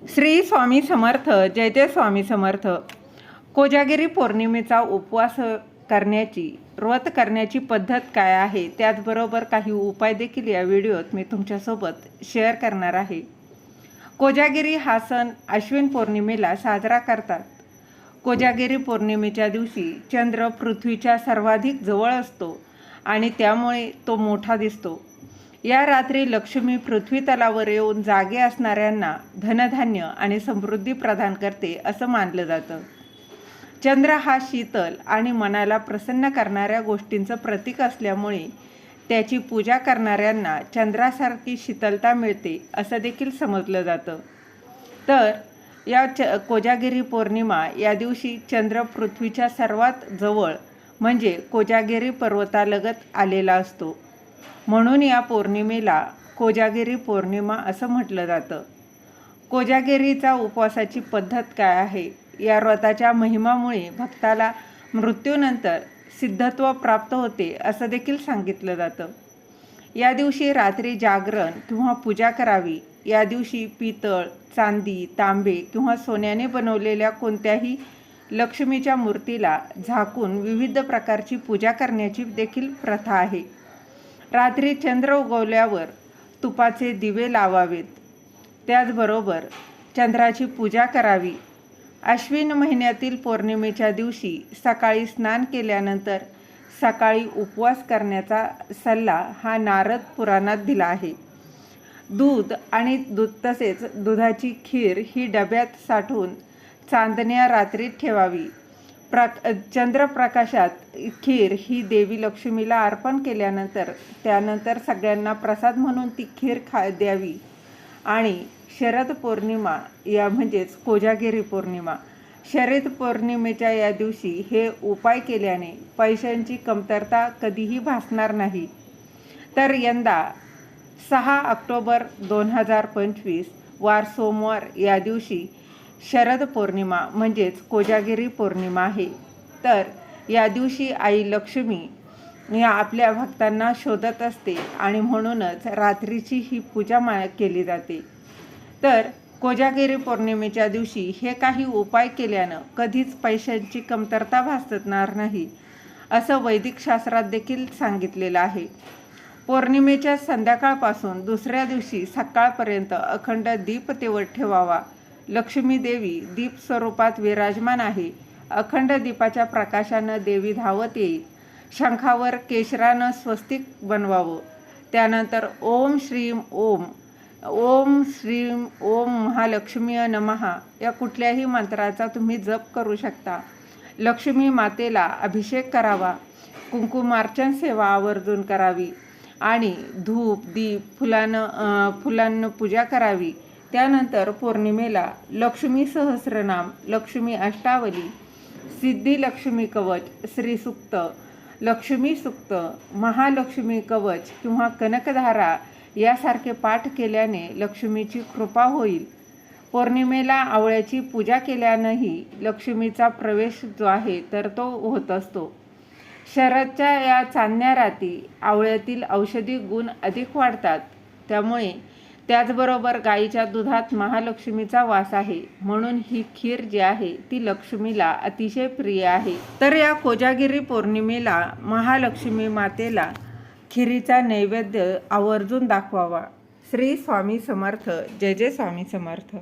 श्री स्वामी समर्थ. जय जय स्वामी समर्थ. कोजागिरी पौर्णिमेचा उपवास करण्याची, व्रत करण्याची पद्धत काय आहे, त्याचबरोबर काही उपाय देखील या व्हिडिओत मी तुमच्यासोबत शेअर करणार आहे. कोजागिरी हा सण अश्विन पौर्णिमेला साजरा करतात. कोजागिरी पौर्णिमेच्या दिवशी चंद्र पृथ्वीच्या सर्वाधिक जवळ असतो आणि त्यामुळे तो मोठा दिसतो. या रात्री लक्ष्मी पृथ्वी तलावर येऊन जागे असणाऱ्यांना धनधान्य आणि समृद्धी प्रदान करते असं मानलं जातं. चंद्र हा शीतल आणि मनाला प्रसन्न करणाऱ्या गोष्टींचं प्रतीक असल्यामुळे त्याची पूजा करणाऱ्यांना चंद्रासारखी शीतलता मिळते असं देखील समजलं जातं. तर या कोजागिरी पौर्णिमा या दिवशी चंद्र पृथ्वीच्या सर्वात जवळ म्हणजे कोजागिरी पर्वतालगत आलेला असतो. म्हणून या पौर्णिमेला कोजागिरी पौर्णिमा असं म्हटलं जातं. कोजागिरीचा उपवासाची पद्धत काय आहे? या व्रताच्या महिमामुळे भक्ताला मृत्यूनंतर सिद्धत्व प्राप्त होते असं देखील सांगितलं जातं. या दिवशी रात्री जागरण किंवा पूजा करावी. या दिवशी पितळ, चांदी, तांबे किंवा सोन्याने बनवलेल्या कोणत्याही लक्ष्मीच्या मूर्तीला झाकून विविध प्रकारची पूजा करण्याची देखील प्रथा आहे. रात्री चंद्र उगवल्यावर तुपाचे दिवे लावावेत. त्याचबरोबर चंद्राची पूजा करावी. अश्विन महिन्यातील पौर्णिमेच्या दिवशी सकाळी स्नान केल्यानंतर सकाळी उपवास करण्याचा सल्ला हा नारद पुराणात दिला आहे. दूध तसेच दुधाची खीर ही डब्यात साठवून चांदण्या रात्री ठेवावी. चंद्रप्रकाशात खीर ही देवी लक्ष्मीला अर्पण केल्यानंतर त्यानंतर सगळ्यांना प्रसाद म्हणून ती खीर द्यावी. आणि शरद पौर्णिमा या म्हणजेच कोजागिरी पौर्णिमा, शरद पौर्णिमेच्या या दिवशी हे उपाय केल्याने पैशांची कमतरता कधीही भासणार नाही. तर यंदा 6 ऑक्टोबर 2025 वार सोमवार या दिवशी शरद पौर्णिमा म्हणजेच कोजागिरी पौर्णिमा आहे. तर या दिवशी आई लक्ष्मी या आपल्या भक्तांना शोधत असते आणि म्हणूनच रात्रीची ही पूजा केली जाते. तर कोजागिरी पौर्णिमेच्या दिवशी हे काही उपाय केल्यानं कधीच पैशांची कमतरता भासणार नाही असं वैदिक शास्त्रात देखील सांगितलेलं आहे. पौर्णिमेच्या संध्याकाळपासून दुसऱ्या दिवशी सकाळपर्यंत अखंड दीप तेवत ठेवावा. लक्ष्मी देवी दीप स्वरूपात विराजमान आहे. अखंड दीपाच्या प्रकाशानं देवी धावत येईल. शंखावर केशरानं स्वस्तिक बनवावं. त्यानंतर ओम श्रीम ओम, ओम श्रीम ओम महालक्ष्मीय नमः या कुठल्याही मंत्राचा तुम्ही जप करू शकता. लक्ष्मी मातेला अभिषेक करावा. कुंकुमार्चन सेवा आवर्जून करावी आणि धूप दीप फुलांनं पूजा करावी. त्यानंतर पौर्णिमेला लक्ष्मी सहस्रनाम, लक्ष्मी अष्टावली, सिद्धी लक्ष्मी कवच, श्रीसूक्त, लक्ष्मी सूक्त, महालक्ष्मी कवच किंवा कनकधारा यासारखे पाठ केल्याने लक्ष्मीची कृपा होईल. पौर्णिमेला आवळ्याची पूजा केल्यानंही लक्ष्मीचा प्रवेश जो आहे तर तो होत असतो. शरदच्या या चांदण्या रात्री आवळ्यातील औषधी गुण अधिक वाढतात. त्यामुळे त्याचबरोबर गाईच्या दुधात महालक्ष्मीचा वास आहे, म्हणून ही खीर जी आहे ती लक्ष्मीला अतिशय प्रिय आहे. तर या कोजागिरी पौर्णिमेला महालक्ष्मी मातेला खिरीचा नैवेद्य आवर्जून दाखवावा. श्री स्वामी समर्थ. जय जय स्वामी समर्थ.